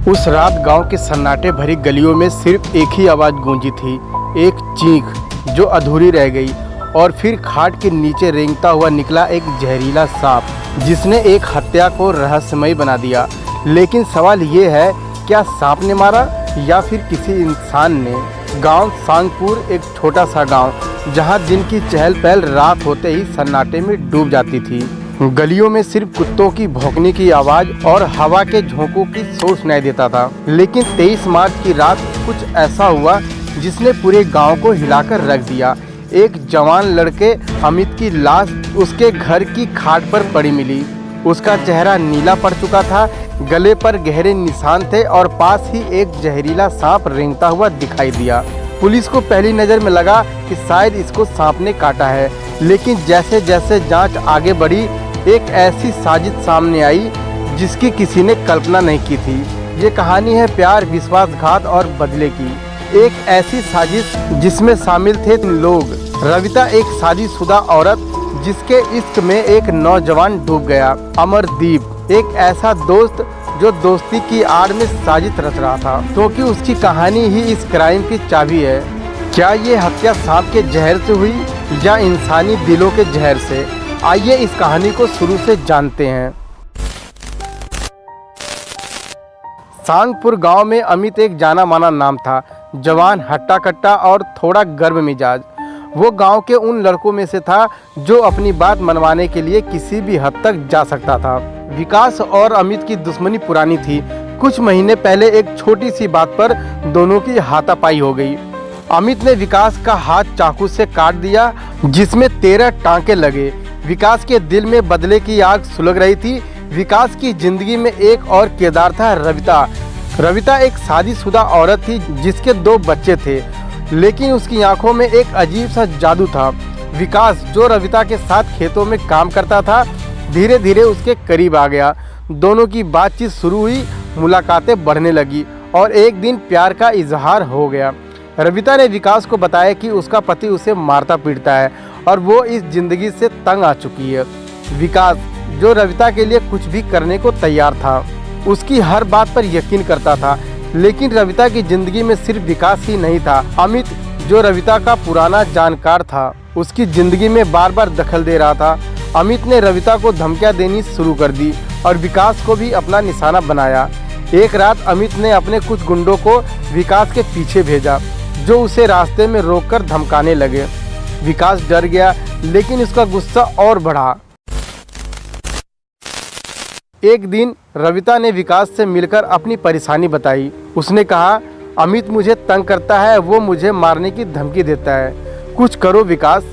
उस रात गांव के सन्नाटे भरी गलियों में सिर्फ एक ही आवाज़ गूंजी थी, एक चीख जो अधूरी रह गई। और फिर खाट के नीचे रेंगता हुआ निकला एक जहरीला सांप, जिसने एक हत्या को रहस्यमय बना दिया। लेकिन सवाल ये है, क्या सांप ने मारा या फिर किसी इंसान ने? गांव सांगपुर एक छोटा सा गांव, जहां दिन की चहल पहल रात होते ही सन्नाटे में डूब जाती थी। गलियों में सिर्फ कुत्तों की भौंकने की आवाज़ और हवा के झोंकों की शोर सुनाई देता था। लेकिन 23 मार्च की रात कुछ ऐसा हुआ जिसने पूरे गांव को हिलाकर रख दिया। एक जवान लड़के अमित की लाश उसके घर की खाट पर पड़ी मिली। उसका चेहरा नीला पड़ चुका था, गले पर गहरे निशान थे और पास ही एक जहरीला सांप रेंगता हुआ दिखाई दिया। पुलिस को पहली नज़र में लगा कि शायद इसको सांप ने काटा है, लेकिन जैसे जैसे जांच आगे बढ़ी, एक ऐसी साजिश सामने आई जिसकी किसी ने कल्पना नहीं की थी। ये कहानी है प्यार, विश्वासघात और बदले की। एक ऐसी साजिश जिसमें शामिल थे लोग। रविता एक शादीशुदा औरत जिसके इश्क में एक नौजवान डूब गया। अमरदीप एक ऐसा दोस्त जो दोस्ती की आड़ में साजिश रच रहा था, क्योंकि उसकी कहानी ही इस क्राइम की चाबी है। क्या ये हत्या सांप के जहर से हुई या इंसानी दिलों के जहर से? आइए इस कहानी को शुरू से जानते हैं। सांगपुर गांव में अमित एक जाना माना नाम था। जवान, हट्टा कट्टा और थोड़ा गर्व मिजाज। वो गांव के उन लड़कों में से था जो अपनी बात मनवाने के लिए किसी भी हद तक जा सकता था। विकास और अमित की दुश्मनी पुरानी थी। कुछ महीने पहले एक छोटी सी बात पर दोनों की हाथापाई हो गई। अमित ने विकास का हाथ चाकू से काट दिया, जिसमें 13 टांके लगे। विकास के दिल में बदले की आग सुलग रही थी। विकास की जिंदगी में एक और किरदार था, रविता। रविता एक शादीशुदा औरत थी जिसके 2 बच्चे थे, लेकिन उसकी आंखों में एक अजीब सा जादू था। विकास, जो रविता के साथ खेतों में काम करता था, धीरे धीरे उसके करीब आ गया। दोनों की बातचीत शुरू हुई, मुलाकातें बढ़ने लगी और एक दिन प्यार का इजहार हो गया। रविता ने विकास को बताया कि उसका पति उसे मारता पीटता है और वो इस जिंदगी से तंग आ चुकी है। विकास, जो रविता के लिए कुछ भी करने को तैयार था, उसकी हर बात पर यकीन करता था। लेकिन रविता की जिंदगी में सिर्फ विकास ही नहीं था। अमित, जो रविता का पुराना जानकार था, उसकी जिंदगी में बार बार दखल दे रहा था। अमित ने रविता को धमकियां देनी शुरू कर दी और विकास को भी अपना निशाना बनाया। एक रात अमित ने अपने कुछ गुंडों को विकास के पीछे भेजा, जो उसे रास्ते में रोककर धमकाने लगे। विकास डर गया, लेकिन उसका गुस्सा और बढ़ा। एक दिन रविता ने विकास से मिलकर अपनी परेशानी बताई। उसने कहा, अमित मुझे तंग करता है, वो मुझे मारने की धमकी देता है, कुछ करो विकास।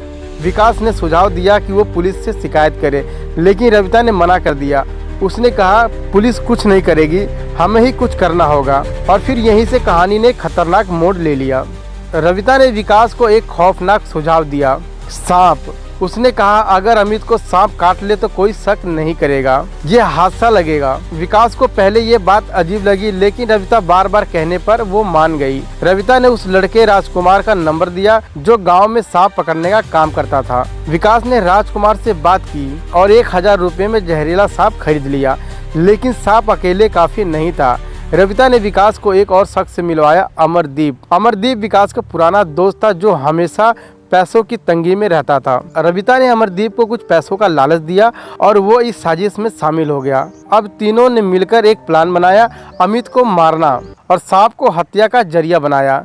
विकास ने सुझाव दिया कि वो पुलिस से शिकायत करे, लेकिन रविता ने मना कर दिया। उसने कहा, पुलिस कुछ नहीं करेगी, हमें ही कुछ करना होगा। और फिर यहीं से कहानी ने खतरनाक मोड़ ले लिया। रविता ने विकास को एक खौफनाक सुझाव दिया, सांप। उसने कहा, अगर अमित को सांप काट ले तो कोई शक नहीं करेगा, ये हादसा लगेगा। विकास को पहले ये बात अजीब लगी, लेकिन रविता बार बार कहने पर वो मान गई। रविता ने उस लड़के राजकुमार का नंबर दिया, जो गांव में सांप पकड़ने का काम करता था। विकास ने राजकुमार से बात की और 1000 रुपये में जहरीला सांप खरीद लिया। लेकिन सांप अकेले काफी नहीं था। रविता ने विकास को एक और शख्स से मिलवाया, अमरदीप। अमरदीप विकास का पुराना दोस्त था, जो हमेशा पैसों की तंगी में रहता था। रविता ने अमरदीप को कुछ पैसों का लालच दिया और वो इस साजिश में शामिल हो गया। अब तीनों ने मिलकर एक प्लान बनाया, अमित को मारना और सांप को हत्या का जरिया बनाया।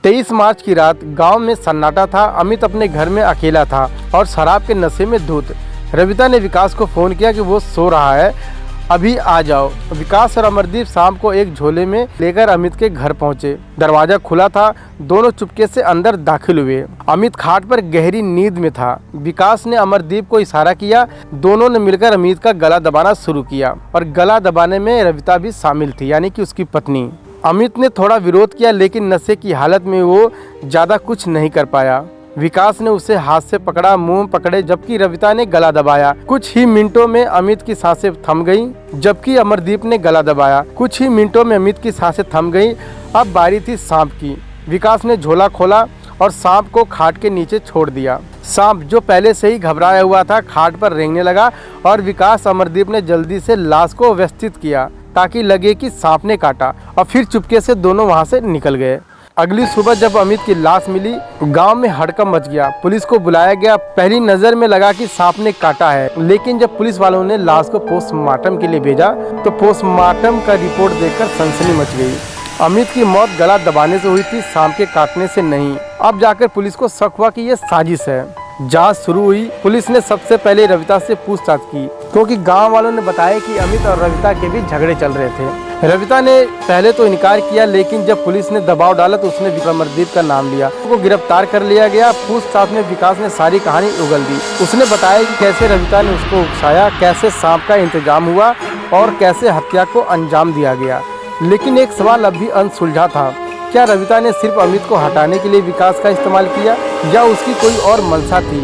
23 मार्च की रात गांव में सन्नाटा था। अमित अपने घर में अकेला था और शराब के नशे में धुत। रविता ने विकास को फोन किया कि वो सो रहा है, अभी आ जाओ। विकास और अमरदीप शाम को एक झोले में लेकर अमित के घर पहुंचे। दरवाजा खुला था, दोनों चुपके से अंदर दाखिल हुए। अमित खाट पर गहरी नींद में था। विकास ने अमरदीप को इशारा किया। दोनों ने मिलकर अमित का गला दबाना शुरू किया और गला दबाने में रविता भी शामिल थी, यानी कि उसकी पत्नी। अमित ने थोड़ा विरोध किया, लेकिन नशे की हालत में वो ज्यादा कुछ नहीं कर पाया। विकास ने उसे हाथ से पकड़ा, मुंह पकड़े, जबकि रविता ने गला दबाया। कुछ ही मिनटों में अमित की सांसें थम गईं, जबकि अमरदीप ने गला दबाया। कुछ ही मिनटों में अमित की सांसें थम गईं। अब बारी थी सांप की। विकास ने झोला खोला और सांप को खाट के नीचे छोड़ दिया। सांप जो पहले से ही घबराया हुआ था खाट पर रेंगने लगा और विकास अमरदीप ने जल्दी से लाश को व्यवस्थित किया ताकि लगे कि सांप ने काटा, और फिर चुपके से दोनों वहां से निकल गए। अगली सुबह जब अमित की लाश मिली, गांव में हड़कंप मच गया। पुलिस को बुलाया गया। पहली नजर में लगा कि सांप ने काटा है, लेकिन जब पुलिस वालों ने लाश को पोस्टमार्टम के लिए भेजा तो पोस्टमार्टम का रिपोर्ट देखकर सनसनी मच गई। अमित की मौत गला दबाने से हुई थी, सांप के काटने से नहीं। अब जाकर पुलिस को शक हुआ कि यह साजिश है। जांच शुरू हुई। पुलिस ने सबसे पहले रविता से पूछताछ की, क्योंकि गांव वालों ने बताया कि अमित और रविता के बीच झगड़े चल रहे थे। रविता ने पहले तो इनकार किया, लेकिन जब पुलिस ने दबाव डाला तो उसने अमरदीप का नाम लिया। उसको गिरफ्तार कर लिया गया। पूछताछ में विकास ने सारी कहानी उगल दी। उसने बताया कि कैसे रविता ने उसको उकसाया, कैसे सांप का इंतजाम हुआ और कैसे हत्या को अंजाम दिया गया। लेकिन एक सवाल अब भी अनसुलझा था, क्या रविता ने सिर्फ अमित को हटाने के लिए विकास का इस्तेमाल किया या उसकी कोई और मंशा थी?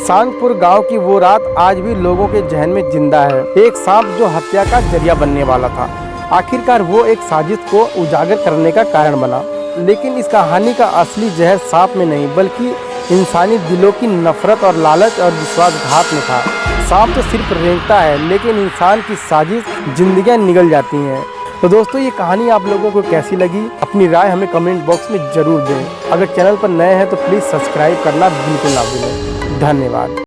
सांगपुर गांव की वो रात आज भी लोगों के जहन में जिंदा है। एक सांप जो हत्या का जरिया बनने वाला था, आखिरकार वो एक साजिश को उजागर करने का कारण बना। लेकिन इस कहानी का असली जहर सांप में नहीं, बल्कि इंसानी दिलों की नफरत और लालच और विश्वासघात में था। सांप तो सिर्फ रेंगता है, लेकिन इंसान की साजिश जिंदगियां निगल जाती हैं। तो दोस्तों, ये कहानी आप लोगों को कैसी लगी? अपनी राय हमें कमेंट बॉक्स में जरूर दें। अगर चैनल पर नए हैं तो प्लीज़ सब्सक्राइब करना बिल्कुल ना भूलें। धन्यवाद।